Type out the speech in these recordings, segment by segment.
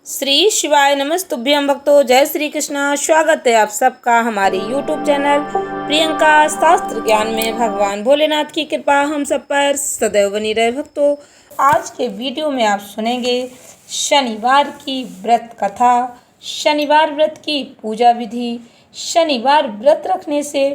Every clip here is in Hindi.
श्री शिवाय नमस्तुभ्यं भक्तों। जय श्री कृष्णा। स्वागत है आप सबका हमारे YouTube चैनल प्रियंका शास्त्र ज्ञान में। भगवान भोलेनाथ की कृपा हम सब पर सदैव बनी रहे। भक्तों, आज के वीडियो में आप सुनेंगे शनिवार की व्रत कथा, शनिवार व्रत की पूजा विधि, शनिवार व्रत रखने से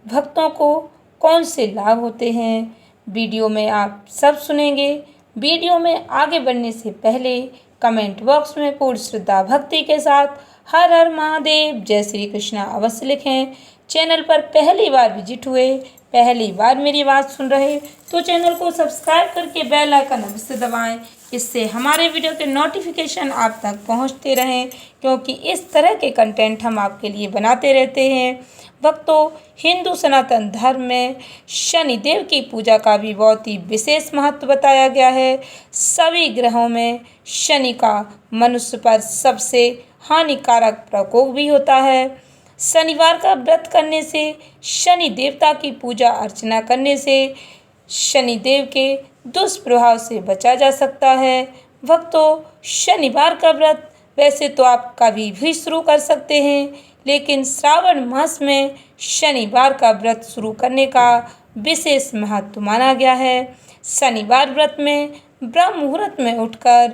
भक्तों को कौन से लाभ होते हैं। वीडियो में आप सब सुनेंगे। वीडियो में आगे बढ़ने से पहले कमेंट बॉक्स में पूर्ण श्रद्धा भक्ति के साथ हर हर महादेव जय श्री कृष्णा अवश्य लिखें। चैनल पर पहली बार विजिट हुए, पहली बार मेरी बात सुन रहे तो चैनल को सब्सक्राइब करके बेल आइकन अवश्य दबाएं। इससे हमारे वीडियो के नोटिफिकेशन आप तक पहुंचते रहें, क्योंकि इस तरह के कंटेंट हम आपके लिए बनाते रहते हैं। भक्तों, हिंदू सनातन धर्म में शनिदेव की पूजा का भी बहुत ही विशेष महत्व बताया गया है। सभी ग्रहों में शनि का मनुष्य पर सबसे हानिकारक प्रकोप भी होता है। शनिवार का व्रत करने से, शनि देवता की पूजा अर्चना करने से शनिदेव के दुष्प्रभाव से बचा जा सकता है। भक्तों, शनिवार का व्रत वैसे तो आप कभी भी शुरू कर सकते हैं, लेकिन श्रावण मास में शनिवार का व्रत शुरू करने का विशेष महत्व माना गया है। शनिवार व्रत में ब्रह्म मुहूर्त में उठकर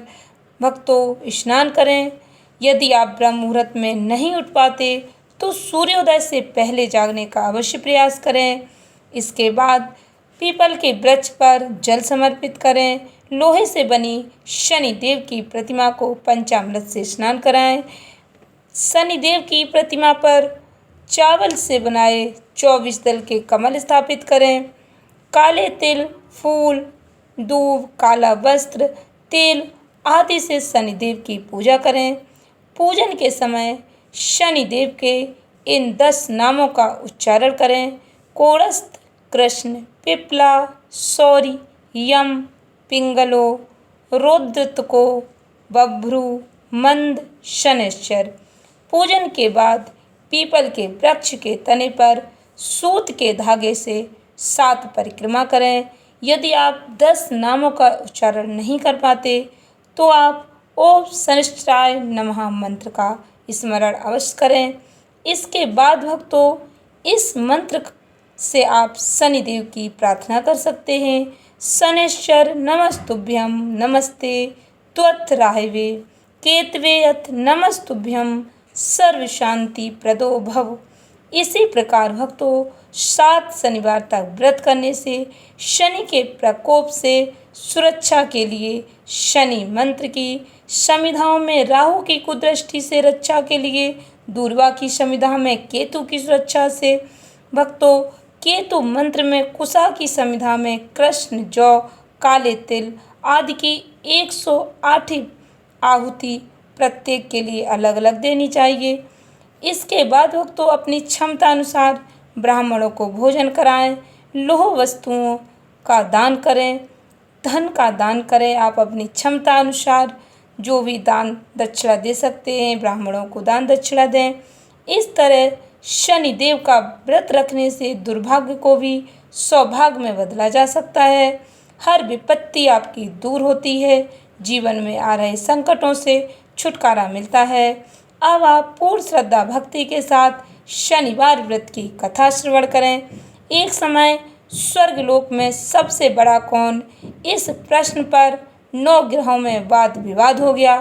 भक्तों स्नान करें। यदि आप ब्रह्म मुहूर्त में नहीं उठ पाते तो सूर्योदय से पहले जागने का अवश्य प्रयास करें। इसके बाद पीपल के वृक्ष पर जल समर्पित करें। लोहे से बनी शनिदेव की प्रतिमा को पंचामृत से स्नान कराएं। शनिदेव की प्रतिमा पर चावल से बनाए 24 दल के कमल स्थापित करें। काले तिल, फूल, दूब, काला वस्त्र, तेल आदि से शनिदेव की पूजा करें। पूजन के समय शनिदेव के इन 10 नामों का उच्चारण करें: कोड़स्थ, कृष्ण, पिपला, सौरी, यम, पिंगलो, रौद्रतको, बभ्रू, मंद, शनैश्चर। पूजन के बाद पीपल के वृक्ष के तने पर सूत के धागे से 7 परिक्रमा करें। यदि आप 10 नामों का उच्चारण नहीं कर पाते तो आप ओम शनिश्चराय नमः मंत्र का स्मरण अवश्य करें। इसके बाद भक्तों, इस मंत्र से आप शनिदेव की प्रार्थना कर सकते हैं। शनैश्चर नमस्तुभ्यं नमस्ते त्वत्राहवे केतवे अथ नमस्तुभ्यं सर्व शांति प्रदो भव। इसी प्रकार भक्तों 7 शनिवार तक व्रत करने से शनि के प्रकोप से सुरक्षा के लिए शनि मंत्र की संविधाओं में राहु की कुदृष्टि से रक्षा के लिए, दूर्वा की संविधा में केतु की सुरक्षा से, भक्तों केतु मंत्र में कुशा की संविधा में कृष्ण, जौ, काले तिल आदि की 108 आहुति प्रत्येक के लिए अलग अलग देनी चाहिए। इसके बाद भक्तों अपनी क्षमता अनुसार ब्राह्मणों को भोजन कराएं, लोह वस्तुओं का दान करें, धन का दान करें। आप अपनी क्षमता अनुसार जो भी दान दक्षिणा दे सकते हैं, ब्राह्मणों को दान दक्षिणा दें। इस तरह शनिदेव का व्रत रखने से दुर्भाग्य को भी सौभाग्य में बदला जा सकता है। हर विपत्ति आपकी दूर होती है, जीवन में आ रहे संकटों से छुटकारा मिलता है। अब आप पूर्ण श्रद्धा भक्ति के साथ शनिवार व्रत की कथा श्रवण करें। एक समय स्वर्गलोक में सबसे बड़ा कौन, इस प्रश्न पर 9 ग्रहों में वाद विवाद हो गया।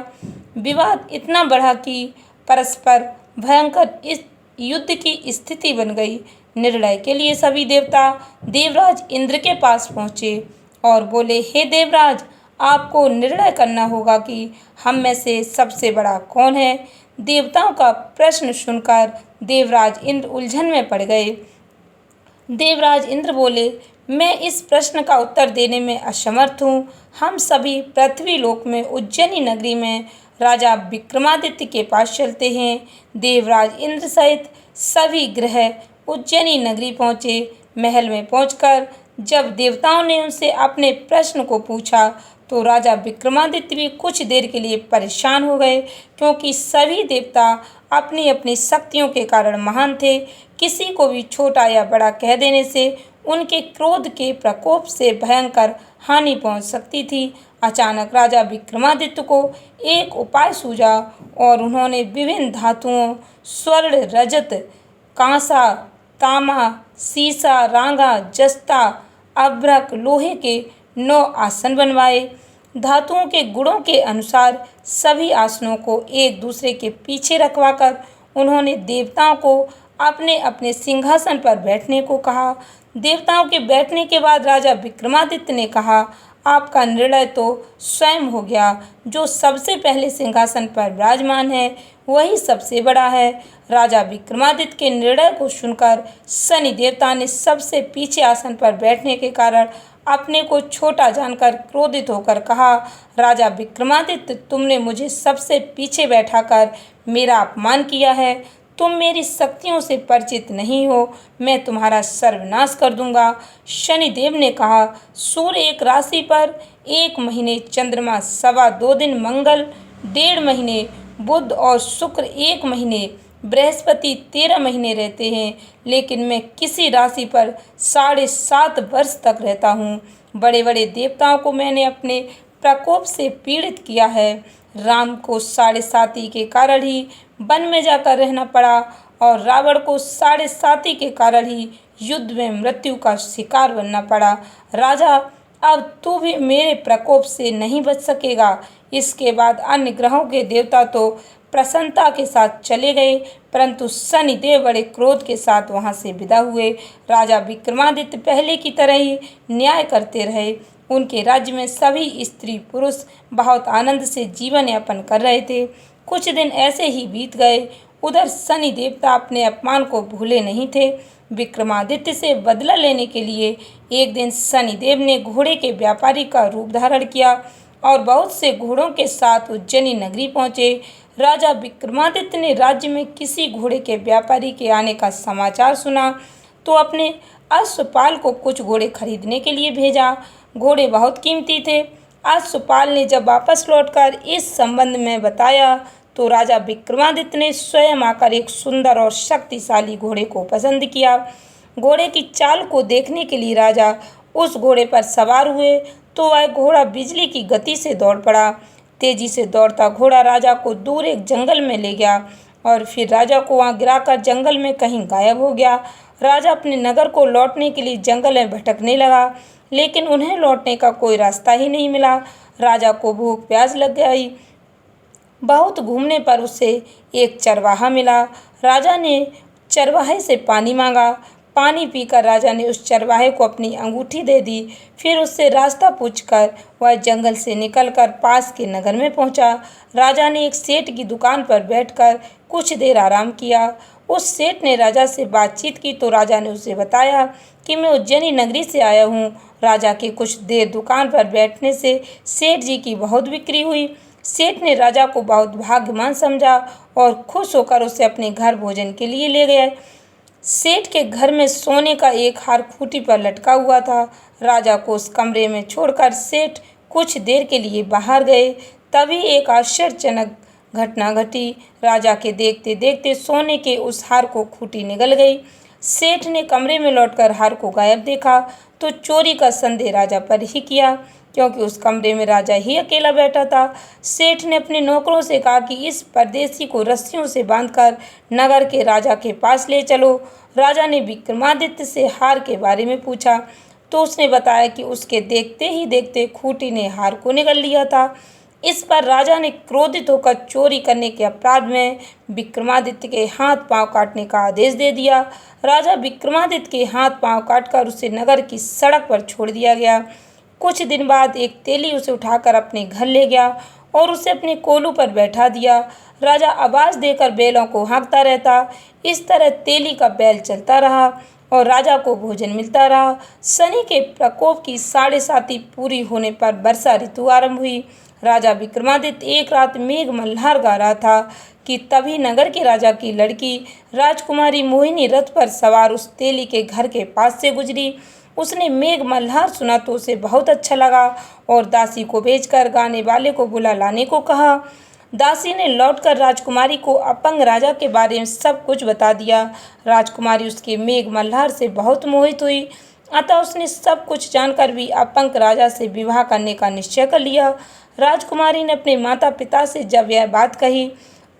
विवाद इतना बढ़ा कि परस्पर भयंकर इस युद्ध की स्थिति बन गई। निर्णय के लिए सभी देवता देवराज इंद्र के पास पहुँचे और बोले, हे देवराज, आपको निर्णय करना होगा कि हम में से सबसे बड़ा कौन है। देवताओं का प्रश्न सुनकर देवराज इंद्र उलझन में पड़ गए। देवराज इंद्र बोले, मैं इस प्रश्न का उत्तर देने में असमर्थ हूँ। हम सभी पृथ्वी लोक में उज्जैनी नगरी में राजा विक्रमादित्य के पास चलते हैं। देवराज इंद्र सहित सभी ग्रह उज्जैनी नगरी पहुँचे। महल में पहुंचकर जब देवताओं ने उनसे अपने प्रश्न को पूछा तो राजा विक्रमादित्य भी कुछ देर के लिए परेशान हो गए, क्योंकि सभी देवता अपनी अपनी शक्तियों के कारण महान थे। किसी को भी छोटा या बड़ा कह देने से उनके क्रोध के प्रकोप से भयंकर हानि पहुंच सकती थी। अचानक राजा विक्रमादित्य को एक उपाय सूझा और उन्होंने विभिन्न धातुओं स्वर्ण, रजत, कांसा, तामा, सीसा, रांगा, जस्ता, अभ्रक, लोहे के 9 आसन बनवाए। धातुओं के गुणों के अनुसार सभी आसनों को एक दूसरे के पीछे रखवाकर उन्होंने देवताओं को अपने अपने सिंहासन पर बैठने को कहा। देवताओं के बैठने के बाद राजा विक्रमादित्य ने कहा, आपका निर्णय तो स्वयं हो गया। जो सबसे पहले सिंहासन पर विराजमान है वही सबसे बड़ा है। राजा विक्रमादित्य के निर्णय को सुनकर शनि देवता ने सबसे पीछे आसन पर बैठने के कारण अपने को छोटा जानकर क्रोधित होकर कहा, राजा विक्रमादित्य, तुमने मुझे सबसे पीछे बैठाकर मेरा अपमान किया है। तुम मेरी शक्तियों से परिचित नहीं हो, मैं तुम्हारा सर्वनाश कर दूंगा। शनिदेव ने कहा, सूर्य एक राशि पर 1 महीने, चंद्रमा 2.25 दिन, मंगल 1.5 महीने, बुध और शुक्र 1 महीने, बृहस्पति 13 महीने रहते हैं, लेकिन मैं किसी राशि पर 7.5 वर्ष तक रहता हूँ। बड़े बड़े देवताओं को मैंने अपने प्रकोप से पीड़ित किया है। राम को 7.5 के कारण ही वन में जाकर रहना पड़ा और रावण को 7.5 के कारण ही युद्ध में मृत्यु का शिकार बनना पड़ा। राजा, अब तू भी मेरे प्रकोप से नहीं बच सकेगा। इसके बाद अन्य ग्रहों के देवता तो प्रसन्नता के साथ चले गए, परंतु शनिदेव बड़े क्रोध के साथ वहां से विदा हुए। राजा विक्रमादित्य पहले की तरह ही न्याय करते रहे। उनके राज्य में सभी स्त्री पुरुष बहुत आनंद से जीवन यापन कर रहे थे। कुछ दिन ऐसे ही बीत गए। उधर शनि देवता अपने अपमान को भूले नहीं थे। विक्रमादित्य से बदला लेने के लिए एक दिन शनिदेव ने घोड़े के व्यापारी का रूप धारण किया और बहुत से घोड़ों के साथ उज्जैनी नगरी पहुंचे। राजा विक्रमादित्य ने राज्य में किसी घोड़े के व्यापारी के आने का समाचार सुना तो अपने अश्वपाल को कुछ घोड़े खरीदने के लिए भेजा। घोड़े बहुत कीमती थे। अश्वपाल ने जब वापस लौटकर इस संबंध में बताया तो राजा विक्रमादित्य ने स्वयं आकर एक सुंदर और शक्तिशाली घोड़े को पसंद किया। घोड़े की चाल को देखने के लिए राजा उस घोड़े पर सवार हुए तो वह घोड़ा बिजली की गति से दौड़ पड़ा। तेजी से दौड़ता घोड़ा राजा को दूर एक जंगल में ले गया और फिर राजा को वहां गिराकर जंगल में कहीं गायब हो गया। राजा अपने नगर को लौटने के लिए जंगल में भटकने लगा, लेकिन उन्हें लौटने का कोई रास्ता ही नहीं मिला। राजा को भूख प्यास लग गई। बहुत घूमने पर उसे एक चरवाहा मिला। राजा ने चरवाहे से पानी मांगा। पानी पीकर राजा ने उस चरवाहे को अपनी अंगूठी दे दी। फिर उससे रास्ता पूछकर वह जंगल से निकलकर पास के नगर में पहुंचा। राजा ने एक सेठ की दुकान पर बैठकर कुछ देर आराम किया। उस सेठ ने राजा से बातचीत की तो राजा ने उसे बताया कि मैं उज्जैनी नगरी से आया हूँ। राजा के कुछ देर दुकान पर बैठने से सेठ जी की बहुत बिक्री हुई। सेठ ने राजा को बहुत भाग्यवान समझा और खुश होकर उसे अपने घर भोजन के लिए ले गए। सेठ के घर में सोने का एक हार खूंटी पर लटका हुआ था। राजा को उस कमरे में छोड़कर सेठ कुछ देर के लिए बाहर गए। तभी एक आश्चर्यजनक घटना घटी। राजा के देखते देखते सोने के उस हार को खूंटी निगल गई। सेठ ने कमरे में लौटकर हार को गायब देखा तो चोरी का संदेह राजा पर ही किया, क्योंकि उस कमरे में राजा ही अकेला बैठा था। सेठ ने अपने नौकरों से कहा कि इस परदेसी को रस्सियों से बांधकर नगर के राजा के पास ले चलो। राजा ने विक्रमादित्य से हार के बारे में पूछा तो उसने बताया कि उसके देखते ही देखते खूंटी ने हार को निगल लिया था। इस पर राजा ने क्रोधित होकर चोरी करने के अपराध में विक्रमादित्य के हाथ पांव काटने का आदेश दे दिया। राजा विक्रमादित्य के हाथ पांव काटकर उसे नगर की सड़क पर छोड़ दिया गया। कुछ दिन बाद एक तेली उसे उठाकर अपने घर ले गया और उसे अपने कोलू पर बैठा दिया। राजा आवाज़ देकर बैलों को हाँकता रहता। इस तरह तेली का बैल चलता रहा और राजा को भोजन मिलता रहा। शनि के प्रकोप की 7.5 पूरी होने पर वर्षा ऋतु आरंभ हुई। राजा विक्रमादित्य एक रात मेघ मल्हार गा रहा था कि तभी नगर के राजा की लड़की राजकुमारी मोहिनी रथ पर सवार उस तेली के घर के पास से गुजरी। उसने मेघ मल्हार सुना तो उसे बहुत अच्छा लगा और दासी को भेजकर गाने वाले को बुला लाने को कहा। दासी ने लौटकर राजकुमारी को अपंग राजा के बारे में सब कुछ बता दिया। राजकुमारी उसके मेघ मल्हार से बहुत मोहित हुई अतः उसने सब कुछ जानकर भी अपंग राजा से विवाह करने का निश्चय कर लिया। राजकुमारी ने अपने माता पिता से जब यह बात कही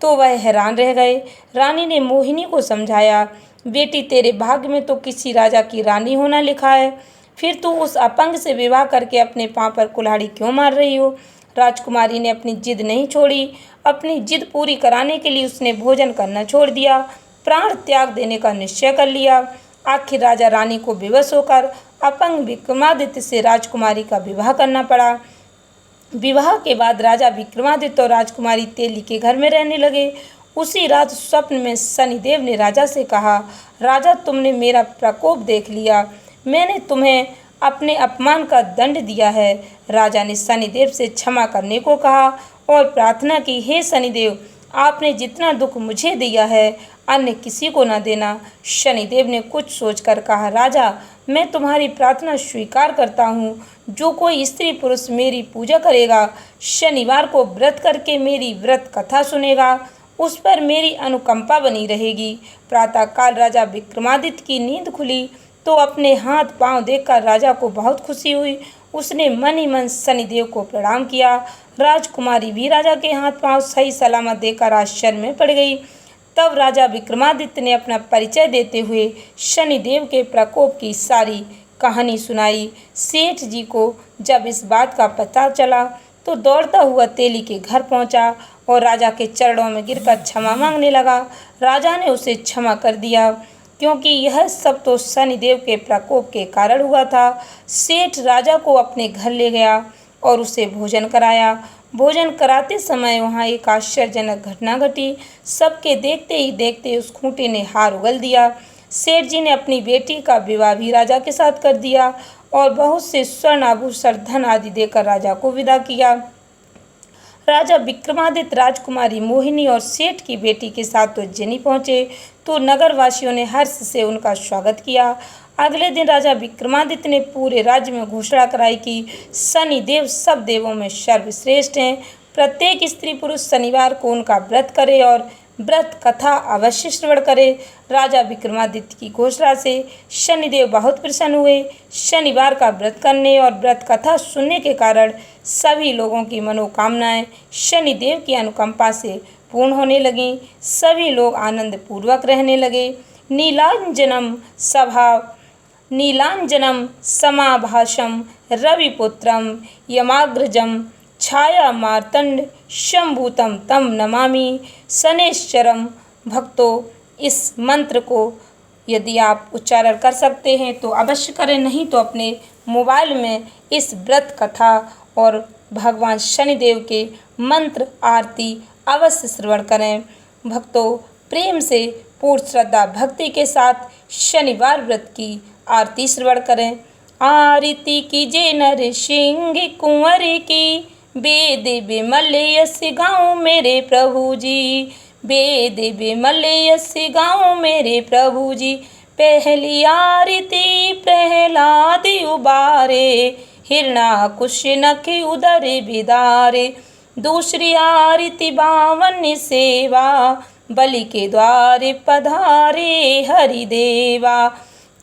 तो वह हैरान रह गए। रानी ने मोहिनी को समझाया, बेटी तेरे भाग्य में तो किसी राजा की रानी होना लिखा है, फिर तू उस अपंग से विवाह करके अपने पाँव पर कुल्हाड़ी क्यों मार रही हो। राजकुमारी ने अपनी जिद नहीं छोड़ी। अपनी जिद पूरी कराने के लिए उसने भोजन करना छोड़ दिया, प्राण त्याग देने का निश्चय कर लिया। आखिर राजा रानी को विवश होकर अपंग विक्रमादित्य से राजकुमारी का विवाह करना पड़ा। विवाह के बाद राजा विक्रमादित्य और राजकुमारी तेली के घर में रहने लगे। उसी रात स्वप्न में शनिदेव ने राजा से कहा, राजा तुमने मेरा प्रकोप देख लिया, मैंने तुम्हें अपने अपमान का दंड दिया है। राजा ने शनिदेव से क्षमा करने को कहा और प्रार्थना की, हे शनिदेव, आपने जितना दुख मुझे दिया है अन्य किसी को न देना। शनिदेव ने कुछ सोचकर कहा, राजा मैं तुम्हारी प्रार्थना स्वीकार करता हूँ। जो कोई स्त्री पुरुष मेरी पूजा करेगा, शनिवार को व्रत करके मेरी व्रत कथा सुनेगा, उस पर मेरी अनुकंपा बनी रहेगी। प्रातःकाल राजा विक्रमादित्य की नींद खुली तो अपने हाथ पांव देखकर राजा को बहुत खुशी हुई। उसने मन ही मन शनिदेव को प्रणाम किया। राजकुमारी भी राजा के हाथ पांव सही सलामत देखकर आश्चर्य में पड़ गई। तब राजा विक्रमादित्य ने अपना परिचय देते हुए शनिदेव के प्रकोप की सारी कहानी सुनाई। सेठ जी को जब इस बात का पता चला तो दौड़ता हुआ तेली के घर पहुंचा और राजा के चरणों में गिरकर क्षमा मांगने लगा। राजा ने उसे क्षमा कर दिया क्योंकि यह सब तो शनिदेव के प्रकोप के कारण हुआ था। सेठ राजा को अपने घर ले गया और उसे भोजन कराया। भोजन कराते समय वहाँ एक आश्चर्यजनक घटना घटी। सबके देखते ही देखते उस खूंटे ने हार उगल दिया। सेठ जी ने अपनी बेटी का विवाह भी राजा के साथ कर दिया और बहुत से स्वर्ण आभूषण धन आदि देकर राजा को विदा किया। राजा विक्रमादित्य राजकुमारी मोहिनी और सेठ की बेटी के साथ उज्जैनी पहुंचे तो नगरवासियों ने हर्ष से उनका स्वागत किया। अगले दिन राजा विक्रमादित्य ने पूरे राज्य में घोषणा कराई कि शनिदेव सब देवों में सर्वश्रेष्ठ हैं। प्रत्येक स्त्री पुरुष शनिवार को उनका व्रत करे और व्रत कथा अवश्य श्रवण करे। राजा विक्रमादित्य की घोषणा से शनिदेव बहुत प्रसन्न हुए। शनिवार का व्रत करने और व्रत कथा सुनने के कारण सभी लोगों की मनोकामनाएं शनिदेव की अनुकंपा से पूर्ण होने लगीं। सभी लोग आनंद पूर्वक रहने लगे। नीलांजनम समाभाषम रविपुत्रम यमाग्रजम छाया मार्तंड शंभूतम तम नमामि शनैश्चरम। भक्तों, इस मंत्र को यदि आप उच्चारण कर सकते हैं तो अवश्य करें, नहीं तो अपने मोबाइल में इस व्रत कथा और भगवान शनिदेव के मंत्र आरती अवश्य श्रवण करें। भक्तों, प्रेम से पूर्ण श्रद्धा भक्ति के साथ शनिवार व्रत की आरती श्रवण करें। आरती कीजे नर सिंह कुंवर की, वेद विमल यस गाँव मेरे प्रभु जी, वेद विमल यस गाँव मेरे प्रभु जी। पहली आरती प्रहलाद उबारे, हिरणाकुश नख उदर बिदारे। दूसरी आरती बावन सेवा, बलि के द्वारे पधारे हरिदेवा।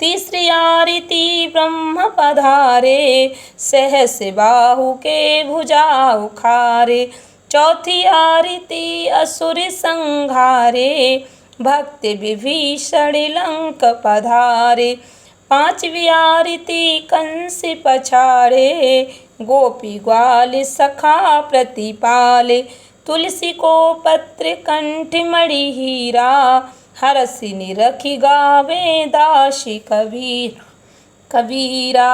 तीसरी आरती ब्रह्म पधारे, सहस बाहु के भुजा उखारे। चौथी आरती असुर संघारे, भक्त विभीषण लंक पधारे। पांचवी आरती कंस पछाड़े, गोपी ग्वाल सखा प्रतिपाले। तुलसी को पत्र कंठ मणि हीरा, हरसि निरखि गावे दासी कबीरा।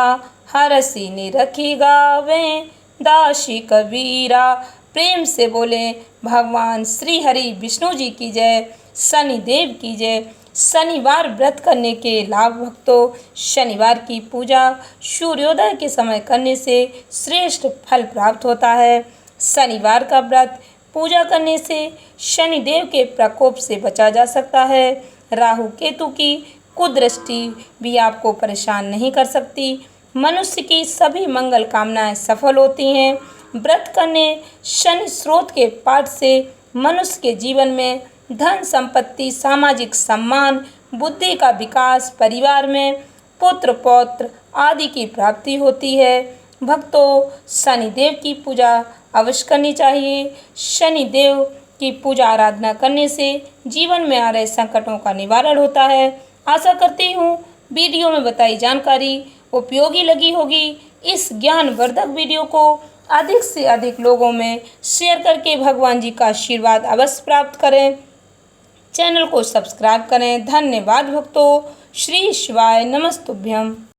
हरसि निरखि गावे दासी कबीरा। प्रेम से बोले भगवान श्री हरि विष्णु जी की जय, शनिदेव की जय। शनिवार व्रत करने के लाभ भक्तों, शनिवार की पूजा सूर्योदय के समय करने से श्रेष्ठ फल प्राप्त होता है। शनिवार का व्रत पूजा करने से शनिदेव के प्रकोप से बचा जा सकता है। राहु केतु की कुदृष्टि भी आपको परेशान नहीं कर सकती। मनुष्य की सभी मंगल कामनाएं सफल होती हैं। व्रत करने शनि स्रोत के पाठ से मनुष्य के जीवन में धन संपत्ति, सामाजिक सम्मान, बुद्धि का विकास, परिवार में पुत्र पौत्र आदि की प्राप्ति होती है। भक्तों, शनिदेव की पूजा अवश्य करनी चाहिए। शनिदेव की पूजा आराधना करने से जीवन में आ रहे संकटों का निवारण होता है। आशा करती हूँ वीडियो में बताई जानकारी उपयोगी लगी होगी। इस ज्ञानवर्धक वीडियो को अधिक से अधिक लोगों में शेयर करके भगवान जी का आशीर्वाद अवश्य प्राप्त करें। चैनल को सब्सक्राइब करें। धन्यवाद भक्तों। श्री शिवाय नमस्तुभ्यम।